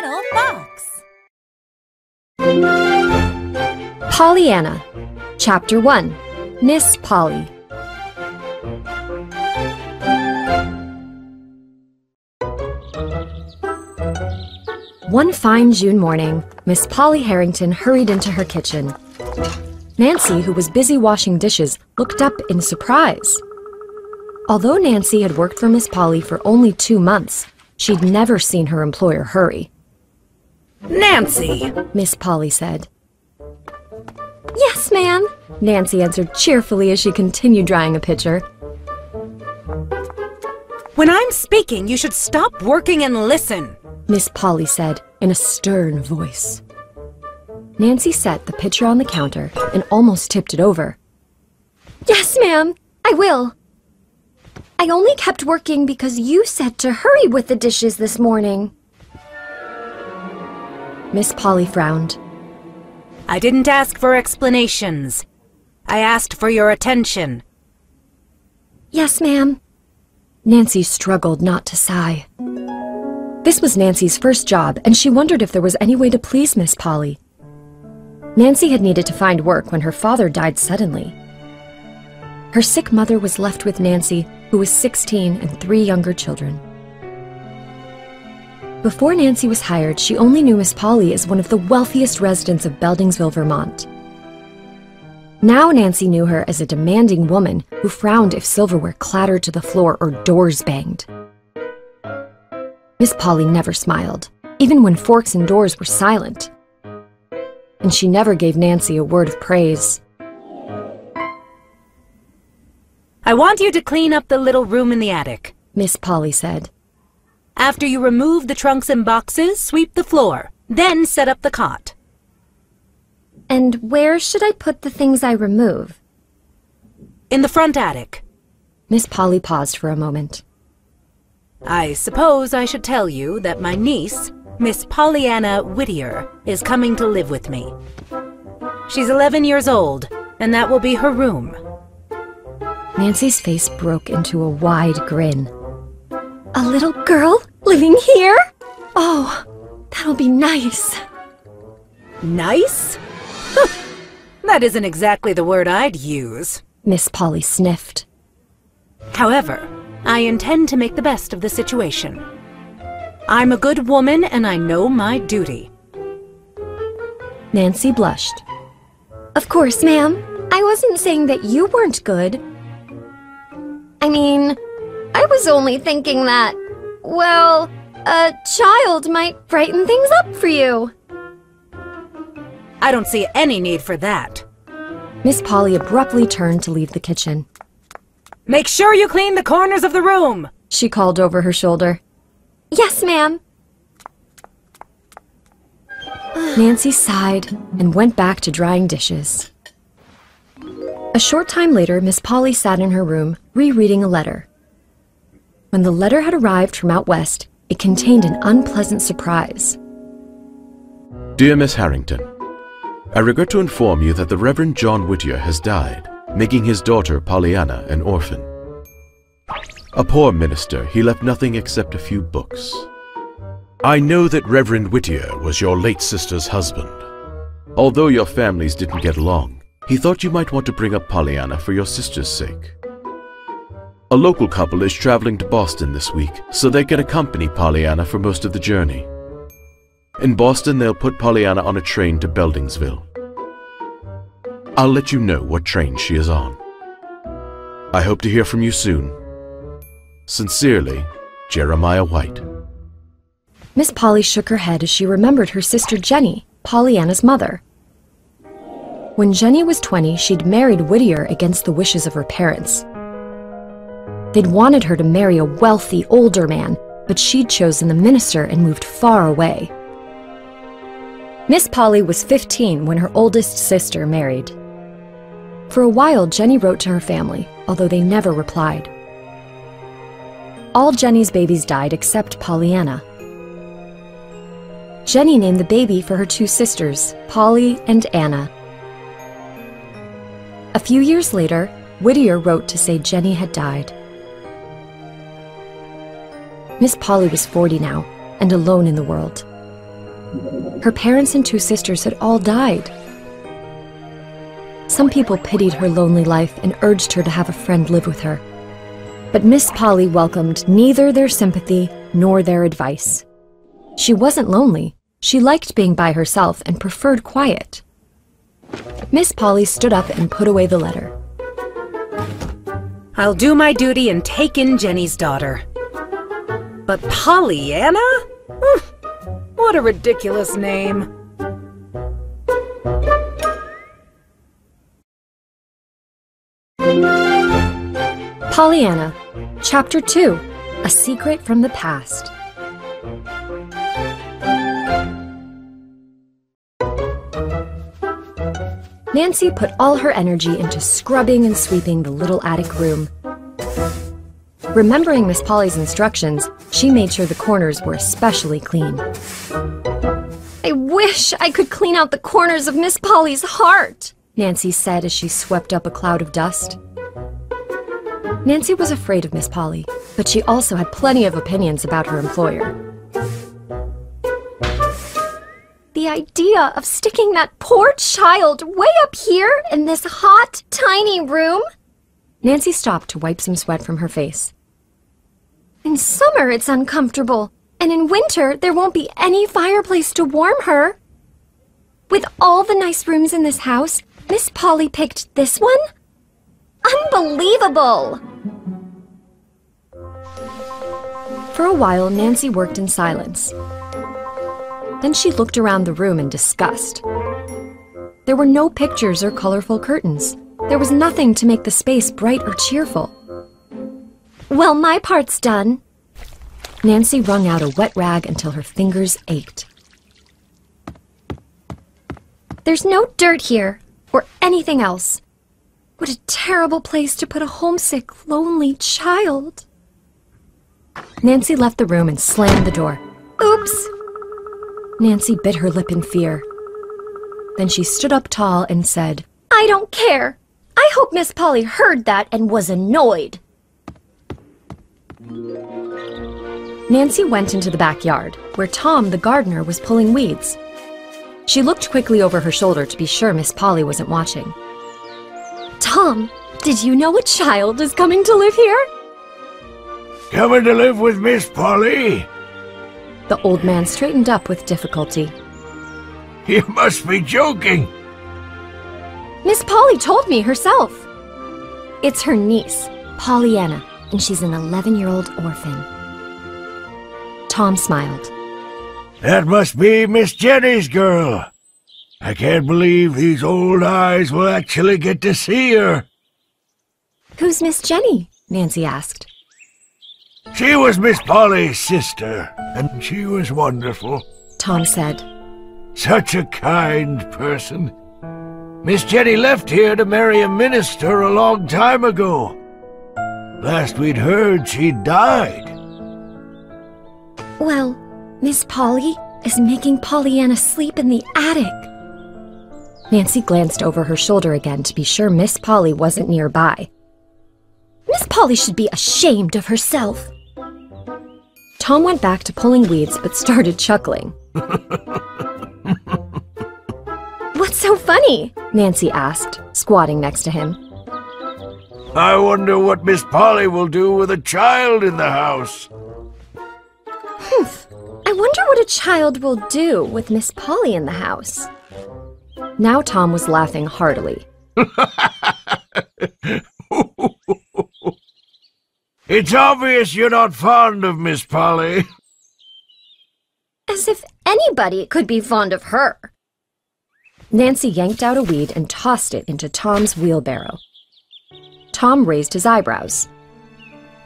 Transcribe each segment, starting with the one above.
little fox. Pollyanna, Chapter 1, Miss Polly. One fine June morning, Miss Polly Harrington hurried into her kitchen. Nancy, who was busy washing dishes, looked up in surprise. Although Nancy had worked for Miss Polly for only 2 months, she'd never seen her employer hurry. "Nancy!" Miss Polly said. "Yes, ma'am," Nancy answered cheerfully as she continued drying a pitcher. "When I'm speaking, you should stop working and listen," Miss Polly said in a stern voice. Nancy set the pitcher on the counter and almost tipped it over. "Yes, ma'am, I will. I only kept working because you said to hurry with the dishes this morning." Miss Polly frowned. "I didn't ask for explanations. I asked for your attention." "Yes, ma'am." Nancy struggled not to sigh. This was Nancy's first job, and she wondered if there was any way to please Miss Polly. Nancy had needed to find work when her father died suddenly. Her sick mother was left with Nancy, who was 16 and 3 younger children. Before Nancy was hired, she only knew Miss Polly as one of the wealthiest residents of Beldingsville, Vermont. Now Nancy knew her as a demanding woman who frowned if silverware clattered to the floor or doors banged. Miss Polly never smiled, even when forks and doors were silent. And she never gave Nancy a word of praise. "I want you to clean up the little room in the attic," Miss Polly said. "After you remove the trunks and boxes, sweep the floor, then set up the cot." "And where should I put the things I remove?" "In the front attic." Miss Polly paused for a moment. "I suppose I should tell you that my niece, Miss Pollyanna Whittier, is coming to live with me. She's 11 years old, and that will be her room." Nancy's face broke into a wide grin. "A little girl living here? Oh, that'll be nice." "Nice? That isn't exactly the word I'd use," Miss Polly sniffed. "However, I intend to make the best of the situation. I'm a good woman and I know my duty." Nancy blushed. "Of course, ma'am. I wasn't saying that you weren't good. I mean, I was only thinking that, well, a child might brighten things up for you." "I don't see any need for that." Miss Polly abruptly turned to leave the kitchen. "Make sure you clean the corners of the room," she called over her shoulder. "Yes, ma'am." Nancy sighed and went back to drying dishes. A short time later, Miss Polly sat in her room, rereading a letter. When the letter had arrived from out west, it contained an unpleasant surprise. Dear Miss Harrington, I regret to inform you that the Reverend John Whittier has died, making his daughter Pollyanna an orphan. A poor minister, he left nothing except a few books. I know that Reverend Whittier was your late sister's husband. Although your families didn't get along, he thought you might want to bring up Pollyanna for your sister's sake. A local couple is traveling to Boston this week, so they can accompany Pollyanna for most of the journey. In Boston, they'll put Pollyanna on a train to Beldingsville. I'll let you know what train she is on. I hope to hear from you soon. Sincerely, Jeremiah White. Miss Polly shook her head as she remembered her sister Jenny, Pollyanna's mother. When Jenny was 20, she'd married Whittier against the wishes of her parents. They'd wanted her to marry a wealthy, older man, but she'd chosen the minister and moved far away. Miss Polly was 15 when her oldest sister married. For a while, Jenny wrote to her family, although they never replied. All Jenny's babies died except Pollyanna. Jenny named the baby for her 2 sisters, Polly and Anna. A few years later, Whittier wrote to say Jenny had died. Miss Polly was 40 now, and alone in the world. Her parents and two sisters had all died. Some people pitied her lonely life and urged her to have a friend live with her. But Miss Polly welcomed neither their sympathy nor their advice. She wasn't lonely. She liked being by herself and preferred quiet. Miss Polly stood up and put away the letter. I'll do my duty and take in Jenny's daughter. But Pollyanna? What a ridiculous name. Pollyanna, Chapter 2, A Secret from the Past. Nancy put all her energy into scrubbing and sweeping the little attic room. Remembering Miss Polly's instructions, she made sure the corners were especially clean. I wish I could clean out the corners of Miss Polly's heart, Nancy said as she swept up a cloud of dust. Nancy was afraid of Miss Polly, but she also had plenty of opinions about her employer. The idea of sticking that poor child way up here in this hot, tiny room? Nancy stopped to wipe some sweat from her face. In summer, it's uncomfortable, and in winter, there won't be any fireplace to warm her. With all the nice rooms in this house, Miss Polly picked this one? Unbelievable! For a while, Nancy worked in silence. Then she looked around the room in disgust. There were no pictures or colorful curtains. There was nothing to make the space bright or cheerful. Well, my part's done. Nancy wrung out a wet rag until her fingers ached. There's no dirt here, or anything else. What a terrible place to put a homesick, lonely child. Nancy left the room and slammed the door. Oops! Nancy bit her lip in fear. Then she stood up tall and said, I don't care. I hope Miss Polly heard that and was annoyed. Nancy went into the backyard, where Tom, the gardener, was pulling weeds. She looked quickly over her shoulder to be sure Miss Polly wasn't watching. Tom, did you know a child is coming to live here? Coming to live with Miss Polly? The old man straightened up with difficulty. You must be joking. Miss Polly told me herself. It's her niece, Pollyanna, and she's an 11-year-old orphan. Tom smiled. That must be Miss Jenny's girl. I can't believe these old eyes will actually get to see her. Who's Miss Jenny? Nancy asked. She was Miss Polly's sister, and she was wonderful. Tom said. Such a kind person. Miss Jenny left here to marry a minister a long time ago. Last we'd heard, she'd died. Well, Miss Polly is making Pollyanna sleep in the attic. Nancy glanced over her shoulder again to be sure Miss Polly wasn't nearby. Miss Polly should be ashamed of herself. Tom went back to pulling weeds but started chuckling. What's so funny? Nancy asked, squatting next to him. I wonder what Miss Polly will do with a child in the house. I wonder what a child will do with Miss Polly in the house. Now Tom was laughing heartily. It's obvious you're not fond of Miss Polly. As if anybody could be fond of her. Nancy yanked out a weed and tossed it into Tom's wheelbarrow. Tom raised his eyebrows.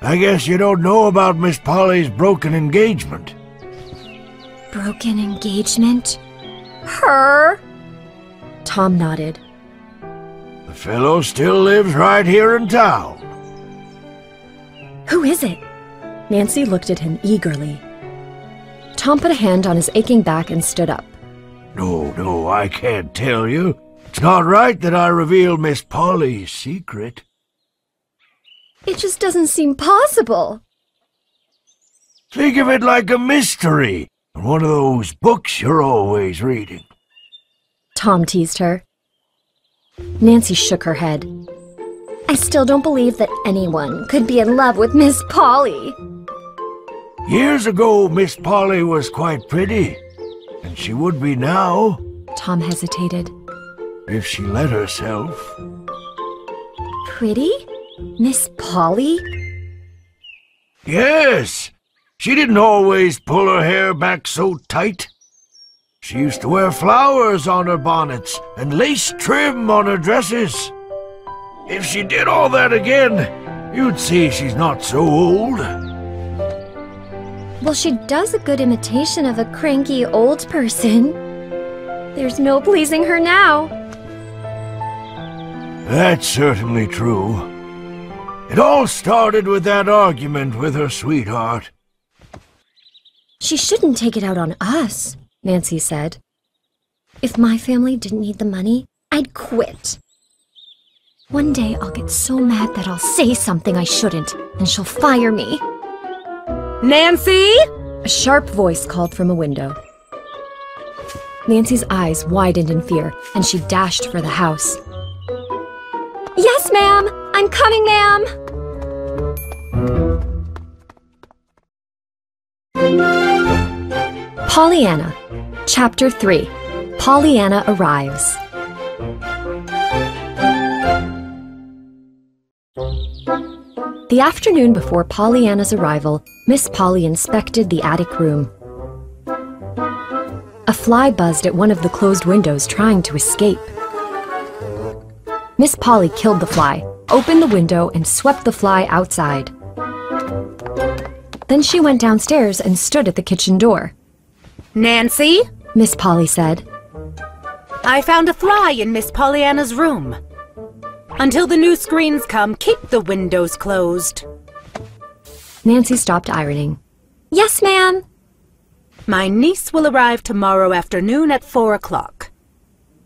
I guess you don't know about Miss Polly's broken engagement. Broken engagement? Her? Tom nodded. The fellow still lives right here in town. Who is it? Nancy looked at him eagerly. Tom put a hand on his aching back and stood up. No, I can't tell you. It's not right that I reveal Miss Polly's secret. It just doesn't seem possible. Think of it like a mystery. One of those books you're always reading. Tom teased her. Nancy shook her head. I still don't believe that anyone could be in love with Miss Polly. Years ago, Miss Polly was quite pretty, and she would be now. Tom hesitated. If she let herself. Pretty? Miss Polly? Yes. She didn't always pull her hair back so tight. She used to wear flowers on her bonnets and lace trim on her dresses. If she did all that again, you'd see she's not so old. Well, she does a good imitation of a cranky old person. There's no pleasing her now. That's certainly true. It all started with that argument with her sweetheart. She shouldn't take it out on us, Nancy said. If my family didn't need the money, I'd quit. One day I'll get so mad that I'll say something I shouldn't, and she'll fire me. Nancy? A sharp voice called from a window. Nancy's eyes widened in fear, and she dashed for the house. Yes, ma'am! I'm coming, ma'am! Pollyanna, Chapter 3. Pollyanna Arrives. The afternoon before Pollyanna's arrival, Miss Polly inspected the attic room. A fly buzzed at one of the closed windows, trying to escape. Miss Polly killed the fly, opened the window, and swept the fly outside. Then she went downstairs and stood at the kitchen door. Nancy? Miss Polly said. I found a fly in Miss Pollyanna's room. Until the new screens come, keep the windows closed. Nancy stopped ironing. Yes, ma'am. My niece will arrive tomorrow afternoon at 4 o'clock.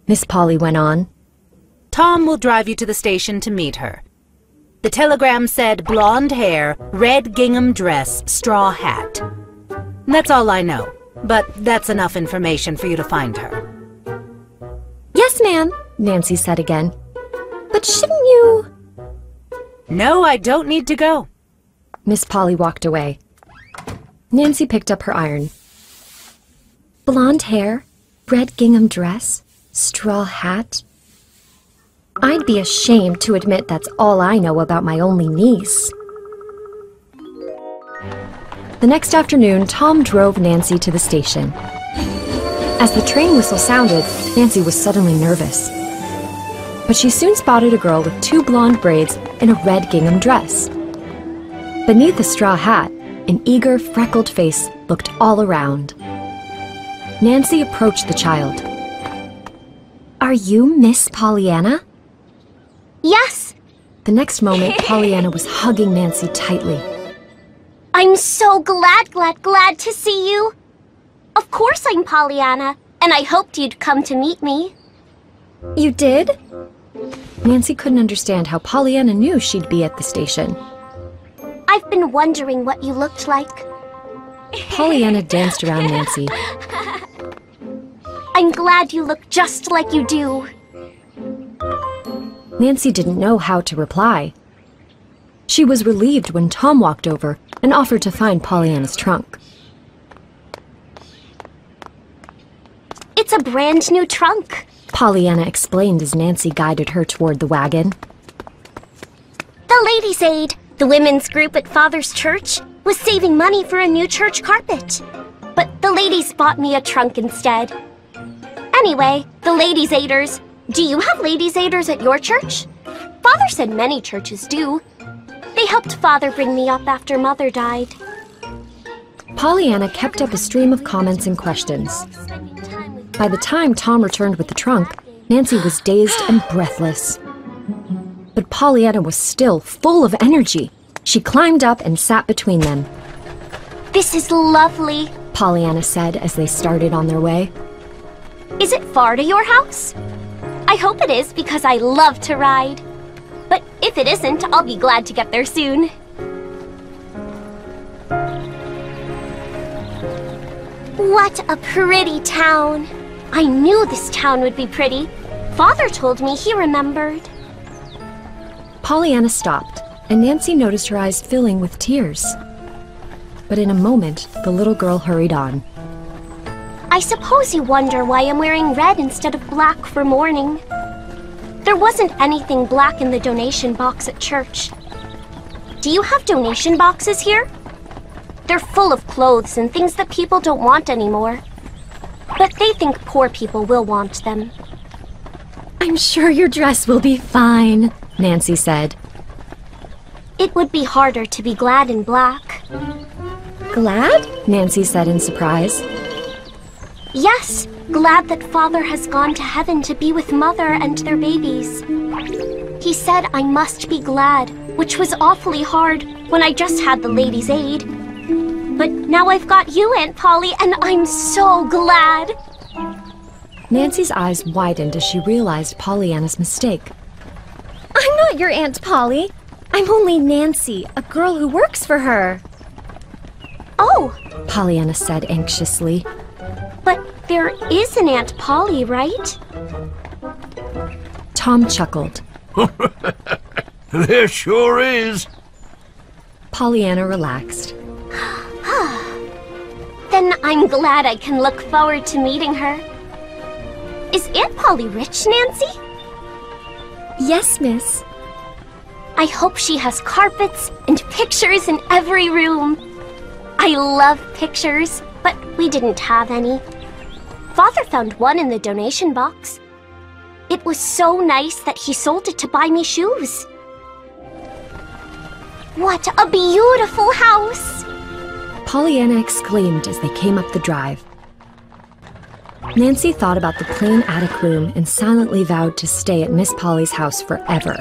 Miss Polly went on. Tom will drive you to the station to meet her. The telegram said blonde hair, red gingham dress, straw hat. That's all I know, but that's enough information for you to find her. Yes, ma'am, Nancy said again. But shouldn't you... No, I don't need to go. Miss Polly walked away. Nancy picked up her iron. Blonde hair, red gingham dress, straw hat. I'd be ashamed to admit that's all I know about my only niece. The next afternoon, Tom drove Nancy to the station. As the train whistle sounded, Nancy was suddenly nervous. But she soon spotted a girl with 2 blonde braids and a red gingham dress. Beneath a straw hat, an eager, freckled face looked all around. Nancy approached the child. Are you Miss Pollyanna? Yes! The next moment, Pollyanna was hugging Nancy tightly. I'm so glad to see you. Of course I'm Pollyanna, and I hoped you'd come to meet me. You did? Nancy couldn't understand how Pollyanna knew she'd be at the station. I've been wondering what you looked like. Pollyanna danced around Nancy. I'm glad you look just like you do. Nancy didn't know how to reply. She was relieved when Tom walked over and offered to find Pollyanna's trunk. It's a brand new trunk, Pollyanna explained as Nancy guided her toward the wagon. The Ladies' Aid, the women's group at Father's church, was saving money for a new church carpet. But the ladies bought me a trunk instead. Anyway, the Ladies' Aiders. Do you have Ladies' Aiders at your church? Father said many churches do. They helped Father bring me up after Mother died. Pollyanna kept up a stream of comments and questions. By the time Tom returned with the trunk, Nancy was dazed and breathless. But Pollyanna was still full of energy. She climbed up and sat between them. This is lovely, Pollyanna said as they started on their way. Is it far to your house? I hope it is because I love to ride. But if it isn't, I'll be glad to get there soon. What a pretty town! I knew this town would be pretty. Father told me he remembered. Pollyanna stopped, and Nancy noticed her eyes filling with tears. But in a moment, the little girl hurried on. I suppose you wonder why I'm wearing red instead of black for mourning. There wasn't anything black in the donation box at church. Do you have donation boxes here? They're full of clothes and things that people don't want anymore. But they think poor people will want them. I'm sure your dress will be fine, Nancy said. It would be harder to be glad in black. Glad? Nancy said in surprise. Yes, glad that Father has gone to heaven to be with Mother and their babies. He said I must be glad, which was awfully hard when I just had the Ladies' Aid. But now I've got you, Aunt Polly, and I'm so glad! Nancy's eyes widened as she realized Pollyanna's mistake. I'm not your Aunt Polly. I'm only Nancy, a girl who works for her. Oh! Pollyanna said anxiously. But there is an Aunt Polly, right? Tom chuckled. There sure is. Pollyanna relaxed. Then I'm glad I can look forward to meeting her. Is Aunt Polly rich, Nancy? Yes, miss. I hope she has carpets and pictures in every room. I love pictures, but we didn't have any. Father found one in the donation box. It was so nice that he sold it to buy me shoes. What a beautiful house! Pollyanna exclaimed as they came up the drive. Nancy thought about the plain attic room and silently vowed to stay at Miss Polly's house forever.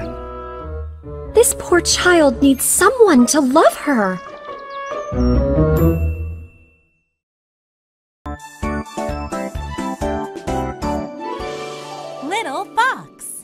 This poor child needs someone to love her. Little Fox.